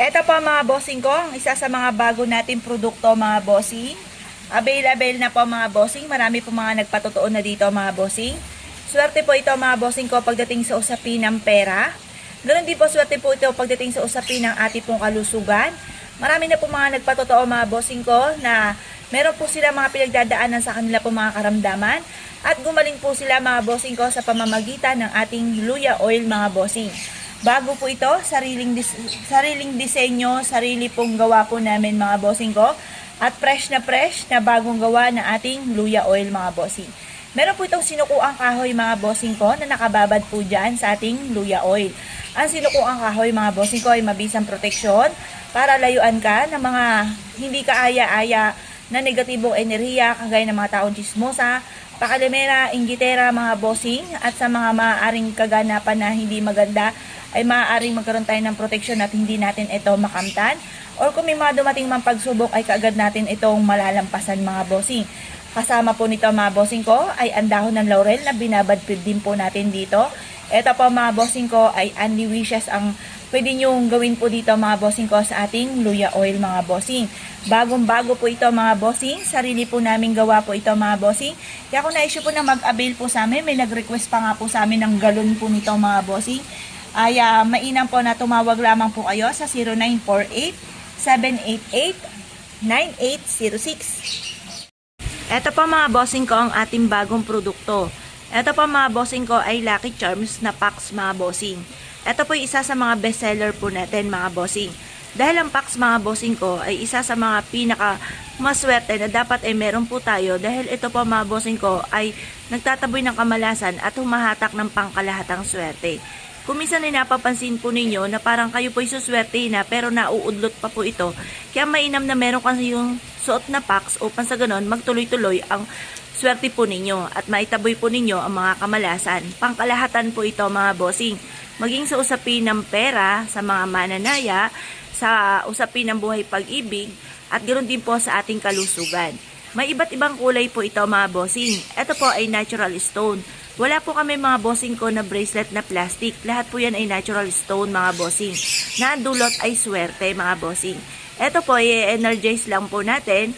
Ito po mga bossing ko, ang isa sa mga bago natin produkto mga bossing. Available na po mga bossing, marami po mga nagpatotoo na dito mga bossing. Swerte po ito mga bossing ko pagdating sa usapin ng pera. Ganoon din po swerte po ito pagdating sa usapin ng ating pong kalusugan. Marami na po mga nagpatotoo mga bossing ko na meron po sila mga pinagdadaanan sa kanila po mga karamdaman. At gumaling po sila mga bossing ko sa pamamagitan ng ating luya oil mga bossing. Bago po ito, sariling disenyo, sarili pong gawa po namin mga bossing ko. At fresh na bagong gawa na ating luya oil mga bossing. Meron po itong sinukuang kahoy mga bossing ko na nakababad po dyan sa ating luya oil. Ang sinukuang kahoy mga bossing ko ay mabisang proteksyon para layuan ka ng mga hindi kaaya-aya na negatibong enerhiya kagaya ng mga taong chismosa, pakalimera, inggitera mga bossing at sa mga maaaring kaganapan na hindi maganda ay maaaring magkaroon tayo ng proteksyon at hindi natin ito makamtan. Or kung may mga dumating mang pagsubok ay kaagad natin itong malalampasan mga bossing. Kasama po nito mga bossing ko ay ang dahon ng laurel na binabadpid din po natin dito. Ito po mga bossing ko ay only wishes ang pwede nyong gawin po dito mga bossing ko sa ating luya oil mga bossing. Bagong bago po ito mga bossing, sarili po namin gawa po ito mga bossing. Kaya kung na-issue po na mag-avail po sa amin, may nag-request pa nga po sa amin ng galon po nito mga bossing. Ay mainam po na tumawag lamang po kayo sa 0948-788-9806. Ito po mga bossing ko ang ating bagong produkto. Ito po mga bossing ko ay Lucky Charms na packs mga bossing. Ito po isa sa mga bestseller po natin mga bossing. Dahil ang packs mga bossing ko ay isa sa mga pinaka maswerte na dapat ay meron po tayo dahil ito po mga bossing ko ay nagtataboy ng kamalasan at humahatak ng pangkalahatang swerte. Kung minsan ay napapansin po ninyo na parang kayo po ay suswerte na pero nauudlot pa po ito, kaya mainam na meron kasi yung suot na packs upang sa ganon magtuloy-tuloy ang swerte po ninyo at maitaboy po ninyo ang mga kamalasan. Pangkalahatan po ito mga bossing. Maging sa usapin ng pera, sa mga mananaya, sa usapin ng buhay pag-ibig, at ganoon din po sa ating kalusugan. May iba't ibang kulay po ito mga bossing. Ito po ay natural stone. Wala po kami mga bossing ko na bracelet na plastic. Lahat po yan ay natural stone mga bossing. Na ang dulot ay swerte mga bossing. Ito po ay energize lang po natin.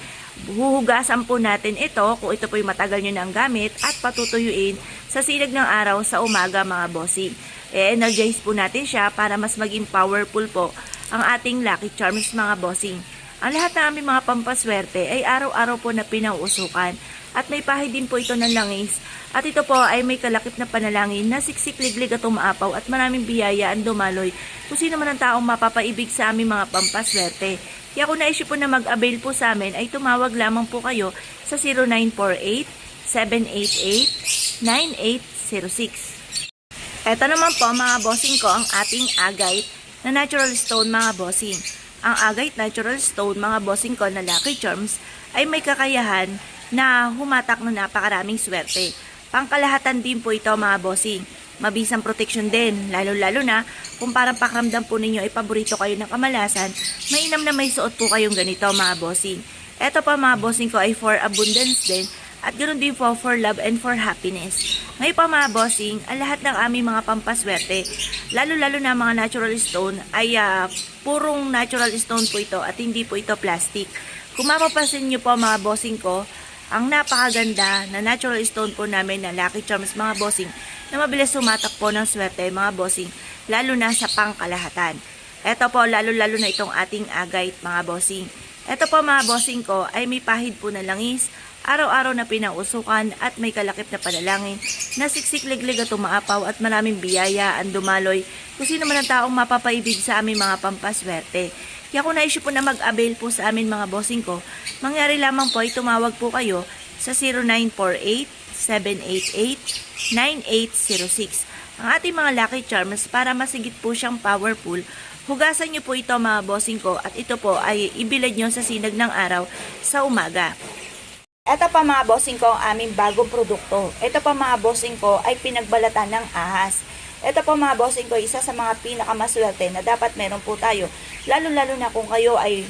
Huhugasan po natin ito kung ito po ay matagal nyo nang gamit at patutuyuin sa sinag ng araw sa umaga mga bossing. Energize po natin siya para mas maging powerful po ang ating Lucky Charms mga bossing. Ang lahat ng aming mga pampaswerte ay araw-araw po na pinauusukan at may pahid din po ito ng langis. At ito po ay may kalakip na panalangin na siksik-liglig at umaapaw at maraming biyaya ang dumaloy kung sino man ang taong mapapaibig sa aming mga pampaswerte. Kaya kung na-issue po na mag-avail po sa amin ay tumawag lamang po kayo sa 0948-788-9806. Ito naman po mga bossing ko ang ating agate na natural stone mga bossing. Ang agate natural stone mga bossing ko na Lucky Charms ay may kakayahan na humatak ng napakaraming swerte. Pangkalahatan din po ito mga bossing. Mabisang protection din, lalo-lalo na kung parang pakiramdam po ninyo ay paborito kayo ng kamalasan, mainam na may suot po kayong ganito mga bossing. Ito pa mga bossing ko ay for abundance din at ganoon din po for love and for happiness. Ngayon pa mga bossing, ang lahat ng aming mga pampaswerte, lalo-lalo na mga natural stone ay purong natural stone po ito at hindi po ito plastic. Kung mapapansin nyo po mga bossing ko, ang napakaganda na natural stone po namin na Lucky Charms mga bossing na mabilis sumatak po ng swerte mga bossing, lalo na sa pangkalahatan. Ito po lalo-lalo na itong ating agate mga bossing. Ito po mga bossing ko ay may pahid po na langis, araw-araw na pinausukan at may kalakip na panalangin na siksik-liglig at umaapaw at maraming biyaya ang dumaloy kung sino man ang taong mapapaibig sa aming mga pampaswerte. Kaya kung na-issue po na mag-avail po sa amin mga bossing ko, mangyari lamang po ay tumawag po kayo sa 0948-788-9806. Ang ating mga Lucky Charms para masigit po siyang powerful, hugasan nyo po ito mga bossing ko at ito po ay ibilad nyo sa sinag ng araw sa umaga. Ito pa mga bossing ko ang aming bagong produkto. Ito pa mga bossing ko ay pinagbalatan ng ahas. Ito po mga bossing ko, isa sa mga pinakamaswerte na dapat meron po tayo. Lalo-lalo na kung kayo ay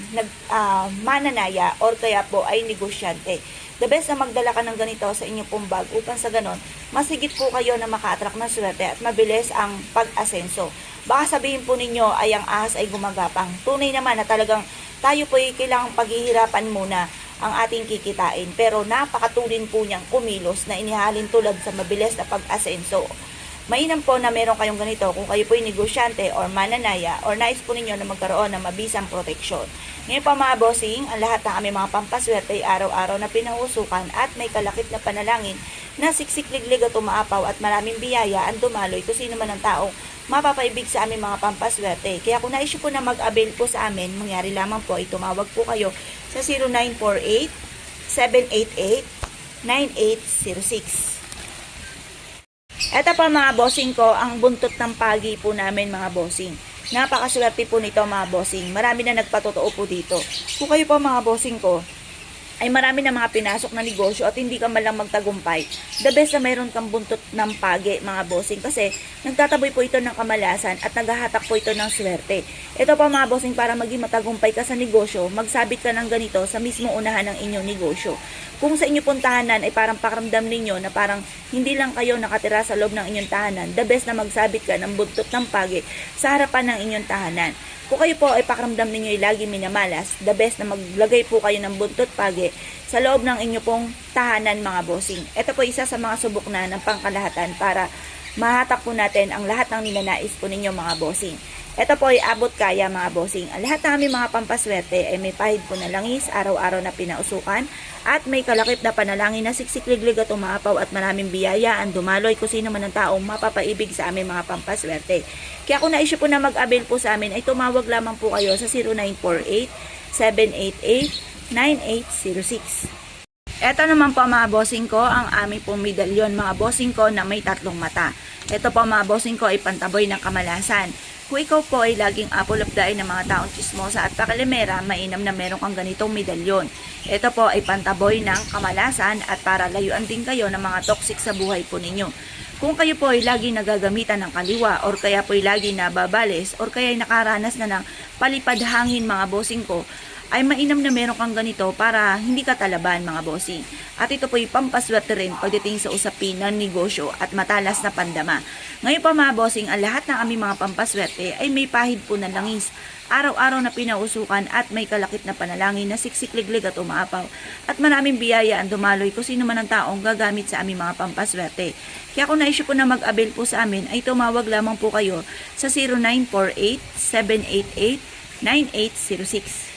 mananaya or kaya po ay negosyante. The best na magdala ka ng ganito sa inyong pong bag upang sa ganon, masigit po kayo na maka-attract ng swerte at mabilis ang pag-asenso. Baka sabihin po ninyo ay ang ahas ay gumagapang. Tunay naman na talagang tayo po ay kailangang paghihirapan muna ang ating kikitain. Pero napakatulin po niyang kumilos na inihalin tulad sa mabilis na pag-asenso. Mainam po na meron kayong ganito kung kayo po ay negosyante or mananaya or nais po ninyo na magkaroon ng mabisang proteksyon. Ngayon pa mga bossing, ang lahat ng aming mga pampaswerte ay araw-araw na pinahusukan at may kalakip na panalangin na siksik-liglig at umaapaw at maraming biyaya ang dumaloy kung sino man ang taong mapapaibig sa aming mga pampaswerte. Kaya kung naisyo po na mag-avail po sa amin, mangyari lamang po ay tumawag po kayo sa 0948-788-9806. Ito pa mga bossing ko, ang buntot ng pagi po namin mga bossing. Napakaswerte po nito mga bossing. Marami na nagpatotoo po dito. Kung kayo po mga bossing ko, ay marami na mga pinasok na negosyo at hindi ka malang magtagumpay. The best na mayroon kang buntot ng pagi mga bossing kasi nagtataboy po ito ng kamalasan at naghahatak po ito ng swerte. Ito pa mga bossing, para maging matagumpay ka sa negosyo, magsabit ka ng ganito sa mismo unahan ng inyong negosyo. Kung sa inyong pong tahanan ay parang pakiramdam ninyo na parang hindi lang kayo nakatira sa loob ng inyong tahanan, the best na magsabit ka ng buntot ng pagi sa harapan ng inyong tahanan. Kung kayo po ay pakiramdam ninyo ay lagi minamalas, the best na maglagay po kayo ng buntot pagi sa loob ng inyong pong tahanan mga bossing. Ito po isa sa mga subok na ng pangkalahatan para mahatak po natin ang lahat ng ninanais po ninyo mga bossing. Ito po ay abot kaya mga bossing. Ang lahat ng aming mga pampaswerte ay may pahid po na langis, araw-araw na pinausukan, at may kalakip na panalangin na siksik-liglig at umaapaw at maraming biyaya ang dumaloy kung sino man ang taong mapapaibig sa aming mga pampaswerte. Kaya kung naisyo po na mag-avail po sa amin, ay tumawag lamang po kayo sa 0948-788-9806. Ito naman po mga bossing ko, ang aming pong medalyon mga bossing ko na may tatlong mata. Ito po mga bossing ko ay pantaboy ng kamalasan. Kung ikaw po ay laging apple of the eye ng mga taong chismosa at pakalimera, mainam na meron kang ganitong medalyon. Ito po ay pantaboy ng kamalasan at para layuan din kayo ng mga toxic sa buhay po ninyo. Kung kayo po ay lagi nagagamitan ng kaliwa or kaya po ay lagi nababales or kaya ay nakaranas na ng palipad hangin mga bossing ko, ay mainam na meron kang ganito para hindi ka talaban mga bossing. At ito po ay pampaswerte rin pagdating sa usapin ng negosyo at matalas na pandama. Ngayon pa mga bossing, ang lahat ng aming mga pampaswerte ay may pahid po na langis, araw-araw na pinausukan at may kalakip na panalangin na siksik-liglig at umaapaw. At maraming biyaya ang dumaloy kung sino man ang taong gagamit sa aming mga pampaswerte. Kaya kung naisyo po na mag-avail po sa amin, ay tumawag lamang po kayo sa 0948-788-9806.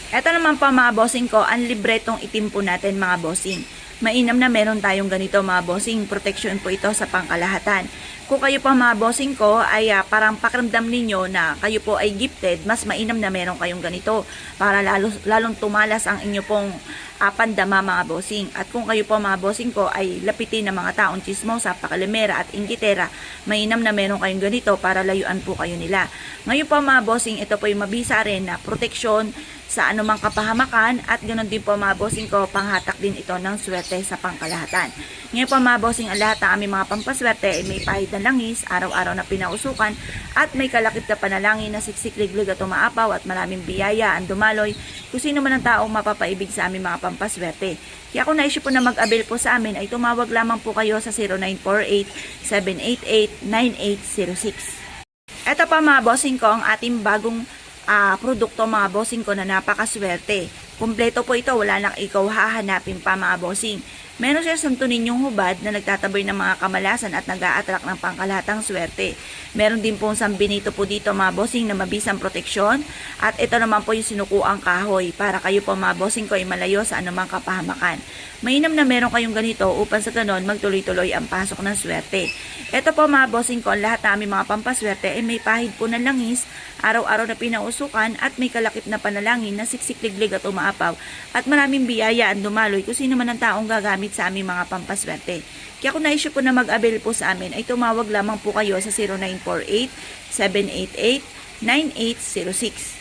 Ito naman po mga bossing ko, ang libretong itim po natin mga bossing. Mainam na meron tayong ganito mga bossing, protection po ito sa pangkalahatan. Kung kayo po mga bossing ko ay parang pakiramdam ninyo na kayo po ay gifted, mas mainam na meron kayong ganito para lalong tumalas ang inyo pong pandama mga bossing. At kung kayo po mga bossing ko ay lapitin ng mga taong chismosa, pakalimera at inggitera, mainam na meron kayong ganito para layuan po kayo nila. Ngayon po mga bossing, ito po ay mabisa rin na proteksyon sa anumang kapahamakan at ganoon din po mga bossing ko, panghatak din ito ng swerte sa pangkalahatan. Ngayon po mga bossing, ang lahat ng aming mga pampaswerte ay may pahid na langis, araw-araw na pinausukan at may kalakip na panalangin na siksik-liglig at umaapaw at maraming biyaya ang dumaloy kung sino man ang taong mapapaibig sa aming mga pampaswerte. Kaya kung naisyo po na mag-avail po sa amin, ay tumawag lamang po kayo sa 0948-788-9806. Ito pa mga bossing ko, ang ating bagong produkto mga bossing ko na napakaswerte. Kumpleto po ito, wala nang ikaw hahanapin pa mga bossing. Meron siya santunin yung hubad na nagtataboy ng mga kamalasan at nag-a-attract ng pangkalahatang swerte. Meron din pong sambinito po dito mga bossing na mabisang proteksyon. At ito naman po yung sinukuang kahoy para kayo po mga bossing ko ay malayo sa anumang kapahamakan. Mainam na meron kayong ganito upang sa ganon magtuloy-tuloy ang pasok ng swerte. Ito po mga bossing ko, lahat na aming mga pampaswerte ay may pahid po ng langis, araw-araw na pinausukan at may kalakip na panalangin na siksik-liglig at umaapaw at maraming biyaya ang dumaloy kung sino man ang taong gagamit sa aming mga pampaswerte. Kaya kung naisyo po na mag-avail po sa amin, ay tumawag lamang po kayo sa 0948-788-9806.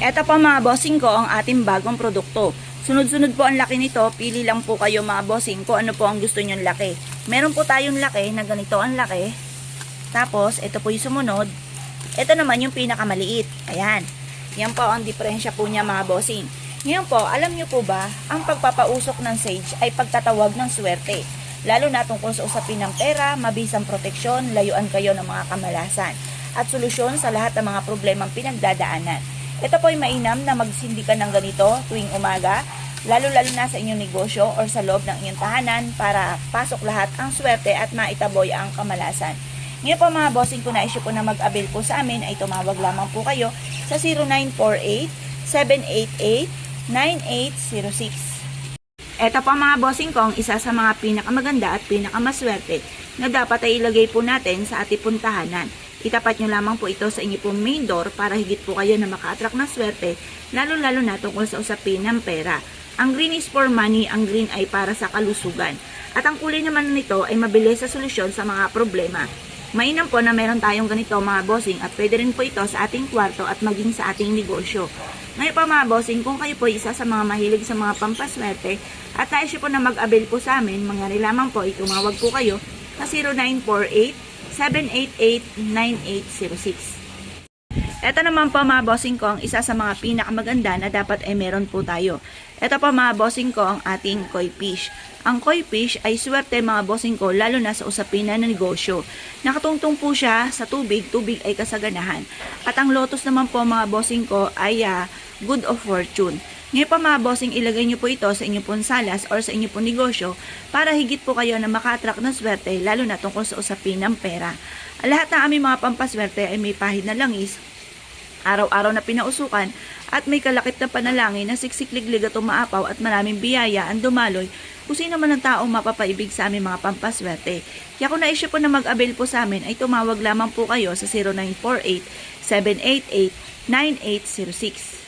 Ito po mga bossing ko, ang ating bagong produkto. Sunod-sunod po ang laki nito, pili lang po kayo mga bossing kung ano po ang gusto nyong laki. Meron po tayong laki na ganito ang laki. Tapos, ito po yung sumunod. Ito naman yung pinakamaliit. Ayan. Yan po ang diferensya po niya mga bossing. Ngayon po, alam nyo po ba, ang pagpapausok ng sage ay pagtatawag ng swerte. Lalo na tungkol sa usapin ng pera, mabisang proteksyon, layuan kayo ng mga kamalasan, at solusyon sa lahat ng mga problemang pinagdadaanan. Ito po ay mainam na magsindi ka ng ganito tuwing umaga, lalo-lalo na sa inyong negosyo or sa loob ng inyong tahanan para pasok lahat ang swerte at maitaboy ang kamalasan. Ngayon po mga bossing, kung na-issue po na mag-avail po sa amin, ay tumawag lamang po kayo sa 0948-788-9806. Ito po mga bossing ko, ang isa sa mga pinakamaganda at pinakamaswerte na dapat ay ilagay po natin sa ating puntahanan. Itapat nyo lamang po ito sa inyo pong main door para higit po kayo na maka-attract ng swerte, lalo-lalo na tungkol sa usapin ng pera. Ang green is for money, ang green ay para sa kalusugan. At ang kulay naman nito ay mabilis sa solusyon sa mga problema. Mainam po na meron tayong ganito mga bossing at pwede rin po ito sa ating kwarto at maging sa ating negosyo. Ngayon po mga bossing, kung kayo po isa sa mga mahilig sa mga pampaswerte at tayo po na mag-avail po sa amin, mangyari lamang po, itumawag po kayo sa 0948-788-9806. Ito naman po mga bossing ko, ang isa sa mga pinakamaganda na dapat ay meron po tayo. Ito po mga bossing ko, ang ating koi fish. Ang koi fish ay swerte mga bossing ko, lalo na sa usapin na negosyo. Nakatungtong po siya sa tubig, tubig ay kasaganahan. At ang lotus naman po mga bossing ko ay good of fortune. Ngayon pa mga bossing, ilagay nyo po ito sa inyong pong salas or sa inyong pong negosyo para higit po kayo na maka-attract ng swerte, lalo na tungkol sa usapin ng pera. Lahat ng aming mga pampaswerte ay may pahid na langis, araw-araw na pinausukan, at may kalakip na panalangin na siksikliglig at umaapaw at maraming biyaya ang dumaloy kung sino man ang taong mapapaibig sa aming mga pampaswerte. Kaya kung na-issue po na mag-avail po sa amin, ay tumawag lamang po kayo sa 0948-788-9806.